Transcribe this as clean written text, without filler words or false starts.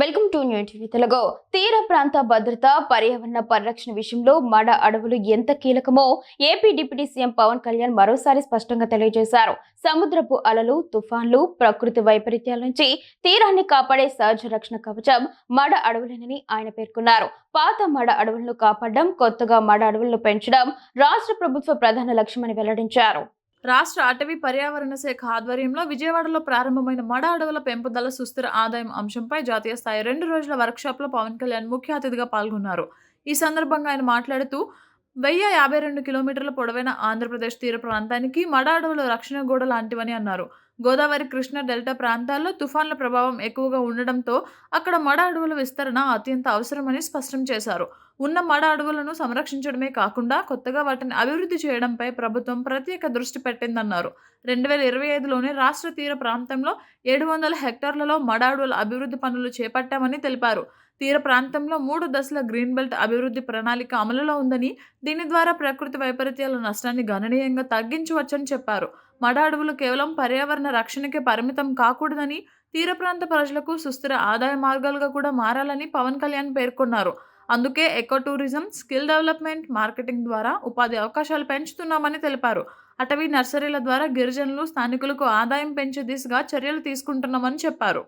Welcome to new TV Telugu. తీర ప్రాంత భద్రత, పర్యావరణ పరిరక్షణ విషయంలో మడ అడవులు ఎంత కీలకమో AP deputy CM Pawan Kalyan మరోసారి స్పష్టంగా తెలియజేశారు. సముద్రపు అలలు, తుఫాన్లు, ప్రకృతి వైపరీత్యాల నుంచి తీరాన్ని కాపాడే సహజ రక్షణ కవచం మడ అడవులేనని ఆయన పేర్కొన్నారు. పాత మడ అడవులను కాపాడడం, కొత్తగా మడ అడవులను పెంచడం రాష్ట్ర ప్రభుత్వ ప్రధాన లక్ష్యమని వెల్లడించారు. రాష్ట్ర అటవీ పర్యావరణ శాఖ ఆధ్వర్యంలో విజయవాడలో ప్రారంభమైన మడ అడవుల పెంపుదల సుస్థిర ఆదాయం అంశంపై జాతీయ స్థాయి 2 రోజుల వర్క్షాప్లో పవన్ కళ్యాణ్ ముఖ్య అతిథిగా పాల్గొన్నారు. ఈ సందర్భంగా ఆయన మాట్లాడుతూ 1052 కిలోమీటర్ల పొడవైన ఆంధ్రప్రదేశ్ తీర ప్రాంతానికి మడ అడవులు రక్షణ గోడ లాంటివని అన్నారు. గోదావరి, కృష్ణ డెల్టా ప్రాంతాల్లో తుఫాన్ల ప్రభావం ఎక్కువగా ఉండడంతో అక్కడ మడ అడవుల విస్తరణ అత్యంత అవసరమని స్పష్టం చేశారు. ఉన్న మడ అడవులను సంరక్షించడమే కాకుండా కొత్తగా వాటిని అభివృద్ధి చేయడంపై ప్రభుత్వం ప్రత్యేక దృష్టి పెట్టిందన్నారు. 2025లోనే రాష్ట్ర తీర ప్రాంతంలో 700 హెక్టార్లలో మడ అడవుల అభివృద్ధి పనులు చేపట్టామని తెలిపారు. తీర ప్రాంతంలో 3 దశల గ్రీన్ బెల్ట్ అభివృద్ధి ప్రణాళిక అమలులో ఉందని, దీని ద్వారా ప్రకృతి వైపరీత్యాల నష్టాన్ని గణనీయంగా తగ్గించవచ్చని చెప్పారు. మడ అడవులు కేవలం పర్యావరణ రక్షణకే పరిమితం కాకూడదని, తీర ప్రాంత ప్రజలకు సుస్థిర ఆదాయ మార్గాలుగా కూడా మారాలని పవన్ కళ్యాణ్ పేర్కొన్నారు. అందుకే eco tourism, skill development, marketing ద్వారా ఉపాధి అవకాశాలు పెంచుతున్నామని తెలిపారు. అటవీ నర్సరీల ద్వారా గిరిజనులు, స్థానికులకు ఆదాయం పెంచే దిశగా చర్యలు తీసుకుంటున్నామని చెప్పారు.